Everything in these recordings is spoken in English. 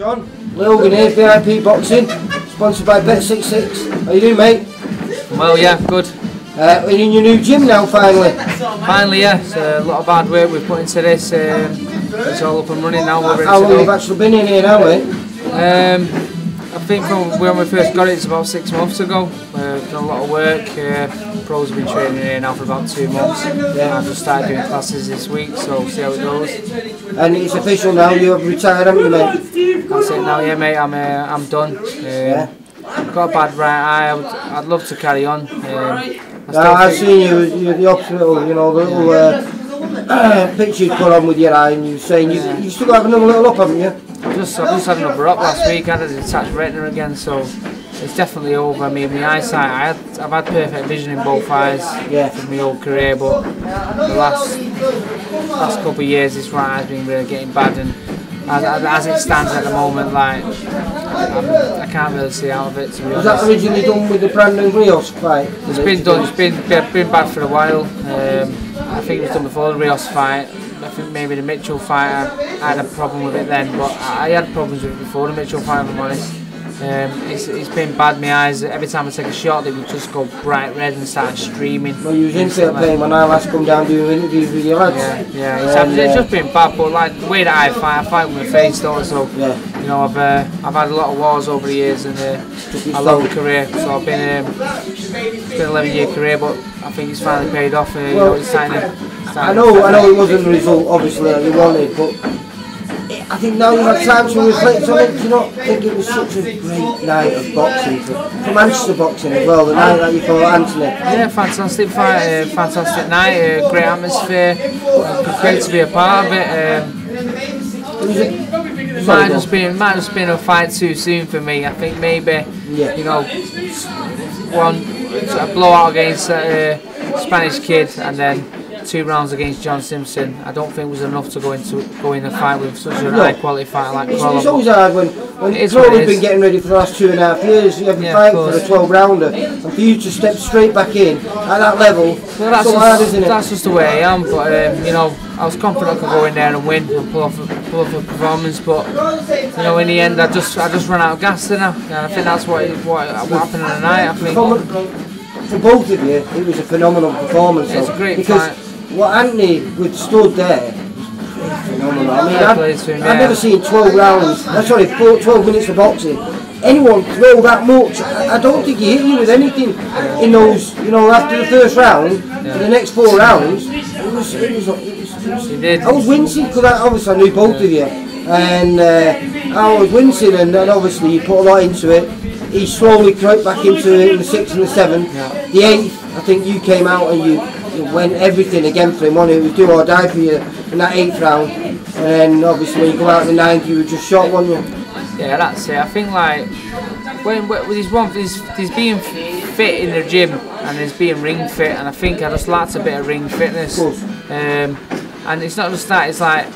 John, Hogan here, VIP Boxing, sponsored by Bet66. How you doing, mate? Well, yeah, good. We're in your new gym now, finally. Finally, yeah. It's a lot of hard work we've put into this. It's all up and running now. How long have you actually been in here now, mate? I think from when we first got it, it's about 6 months ago. We've done a lot of work. Pros have been training here now for about 2 months. Yeah. I've just started doing classes this week, so see how it goes. And it's official now, you have retired, haven't you, mate? That's it now, yeah, mate. I'm done. I've got a bad right eye. I'd love to carry on. I've seen you at the hospital, you know, the little picture you put on with your eye, and you were saying you still got another little up, haven't you? I've just had another up last week. I had a detached retina again, so it's definitely over. I mean, my eyesight, I've had perfect vision in both eyes for my whole career, but the last couple of years, this right eye's been really getting bad, and as it stands at the moment, like I can't really see out of it, to be honest. Was that originally done with the Brandon Rios fight? It's been done. It's been bad for a while. I think it was done before the Rios fight. I think maybe the Mitchell fight I had a problem with it then, but I had problems with it before the Mitchell fight, if I'm honest. It's been bad, my eyes. Every time I take a shot, they would just go bright red and start streaming. Well, you was in fair play when I last come down doing interviews with your lads. Yeah. It's just been bad, but like the way that I fight with my face, don't I? So you know, I've had a lot of wars over the years and a long career. So I've been it's been an 11-year career, but I think it's finally paid off. You know, it's time to. I know it wasn't the result, obviously, that you wanted, but I think now you've had time to reflect on it. Do you not think it was such a great night of boxing for Manchester boxing as well? The night that you fought Anthony. Yeah, fantastic fight, fantastic night, great atmosphere. Great to be a part of it. Might have just been a fight too soon for me. I think maybe you know, a blowout against Spanish kid, and then 2 rounds against John Simpson. I don't think was enough to go in a fight with such a high quality fight like Crawler. It's always hard when Crawler's been getting ready for the last 2.5 years. You have to fight for a 12-rounder, and for you to step straight back in at that level, well, so hard, isn't it? That's just the way I am. But you know, I was confident I could go in there and win and pull off a performance. But you know, in the end, I just ran out of gas, didn't I? And I think that's what happened on the night. I think for both of you, it was a phenomenal performance. It's a great fight. What Anthony withstood there was phenomenal. I mean, I've never seen 12 rounds, 12 minutes of boxing. Anyone throw that much? I don't think he hit you with anything in those, you know, after the first round, for the next 4 rounds. It was I was wincing because obviously I knew both of you. And I was wincing, and obviously you put a lot into it. He slowly crept back into it in the 6th and the 7th. The 8th, I think you came out and you went everything again for him. It was do or die for you in that 8th round. And then obviously when you go out in the 9th, you were just shot, weren't you? Yeah, that's it. I think like when he's being fit in the gym and he's being ring fit, and I think I just lacked a bit of ring fitness. And it's not just that. It's like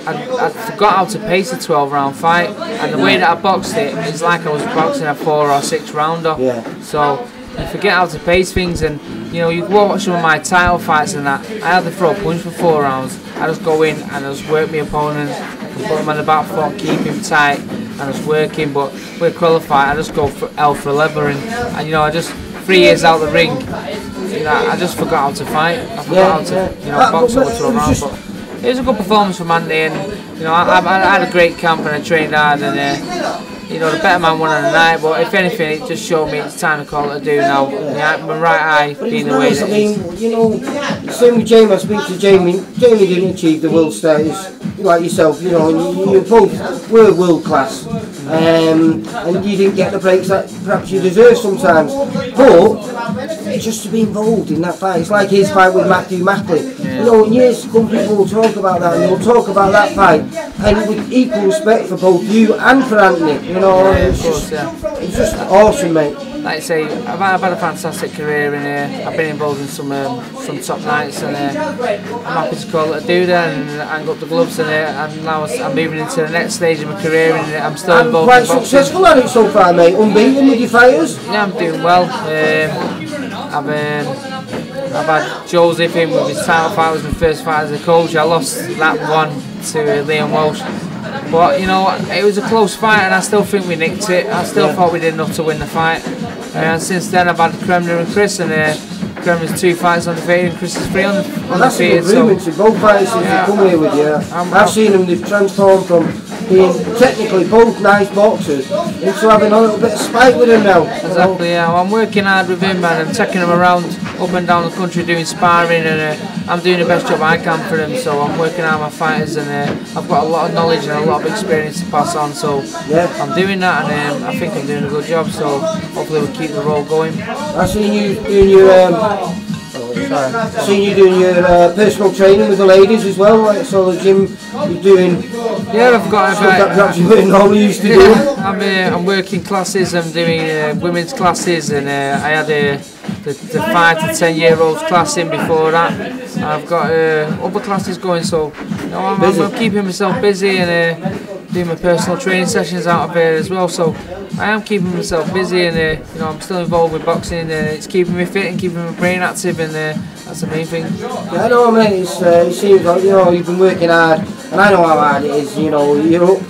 I forgot how to pace a 12-round fight, and the way that I boxed it, it's like I was boxing a 4 or 6 rounder. So you forget how to pace things, and you know, you watch some of my title fights and that. I had to throw a punch for 4 rounds. I just go in and I just work my opponent, and put him on the back foot, keep him tight, and I just work him. But with qualify, I just go for L for leather, and you know, I just 3 years out the ring, you know, I just forgot how to fight. I forgot how to, you know, box over 12 rounds. But it was a good performance from Andy, and you know, I had a great camp and I trained hard, and you know, the better man won on the night. But if anything, it just showed me it's time to call it a do now. My right eye being the way that it is. You know, same with Jamie. I speak to Jamie. Jamie didn't achieve the world status like yourself. You know, and you both were world class, and you didn't get the breaks that perhaps you deserve sometimes. But just to be involved in that fight, it's like his fight with Matthew Mackley. You know, in years to come, people will talk about that, and they'll talk about that fight, and with equal respect for both you and for Anthony. You know, it's just awesome, mate. Like I say, I've had a fantastic career in here. I've been involved in some top nights, and I'm happy to call it a do there and hang up the gloves in it. And now I'm moving into the next stage of my career, and I'm still involved in boxing. Quite successful at it so far, mate. Unbeaten with your fighters. Yeah, I'm doing well. I've had Joseph in with his title fight. It was my first fight as a coach. I lost that one to Liam Walsh. But you know, it was a close fight, and I still think we nicked it. I still thought we did enough to win the fight. And since then, I've had Kremner and Chris, and Kremner's 2 fights undefeated, and Chris is 3 undefeated. Well, that's an agreement in both fights since they come here with you. I've seen them, they've transformed from being technically both nice boxers into having a little bit of spite with him now. Exactly, yeah. Well, I'm working hard with him, man. I'm taking him around up and down the country doing sparring, and I'm doing the best job I can for him. So I'm working hard with my fighters, and I've got a lot of knowledge and a lot of experience to pass on. So I'm doing that, and I think I'm doing a good job. So hopefully we'll keep the roll going. I've seen you doing your seen you doing your personal training with the ladies as well, like, so the gym you're doing. Yeah, I've got stuff that perhaps you weren't normally used to do. I'm working classes. I'm doing women's classes, and I had the 5 to 10 year olds class in before that. I've got other classes going, so you know, I'm keeping myself busy, and doing my personal training sessions out of here as well. So I am keeping myself busy, and you know, I'm still involved with boxing, and it's keeping me fit and keeping my brain active, and that's the main thing. Yeah, I know, mate. It seems like, you know, you've been working hard, and I know how hard it is. You know, you're up.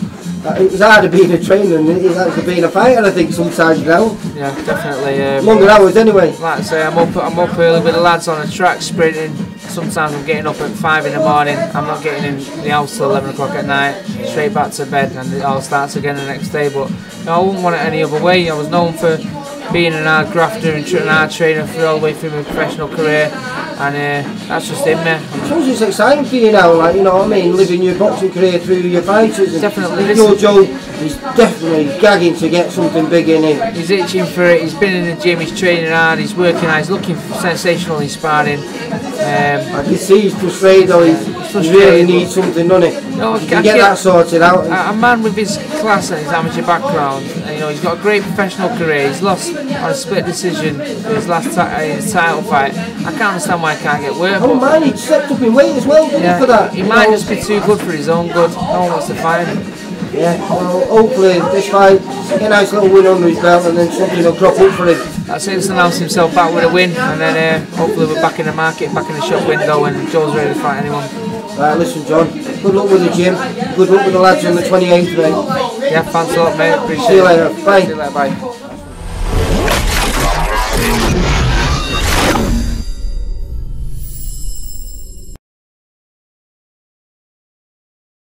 It's harder being a trainer than it is actually being a fighter, I think, sometimes now. Yeah, definitely. Longer hours anyway. Like I say, I'm up early with the lads on the track sprinting. Sometimes I'm getting up at 5 in the morning. I'm not getting in the house till 11 o'clock at night. Straight back to bed, and it all starts again the next day. But you know, I wouldn't want it any other way. I was known for being an hard grafter and an hard trainer for all the way through my professional career, and that's just in me. I suppose it's exciting for you now, like, you know what I mean, living your boxing career through your fighters. Definitely. Your Joe is definitely gagging to get something big in him. He's itching for it. He's been in the gym. He's training hard. He's working hard. He's looking sensational in sparring. I can see he's frustrated though. He really needs something, doesn't he? No, he can get that sorted out. A man with his class and his amateur background, you know, he's got a great professional career. He's lost on a split decision in his last his title fight. I can't understand why he can't get work. Oh man, he stepped up in weight as well, didn't he, for that? He might just be too good for his own good. No one wants to fight him. Yeah, well, hopefully this fight, get a nice little win under his belt, and then something will crop up for him. That's it, just announce himself back with a win, and then hopefully we're back in the market, back in the shop window, and Joe's ready to fight anyone. Right, listen John, good luck with the gym, good luck with the lads on the 28th, mate. Yeah, thanks a lot, mate, appreciate it. See you later, bye. See you later, bye.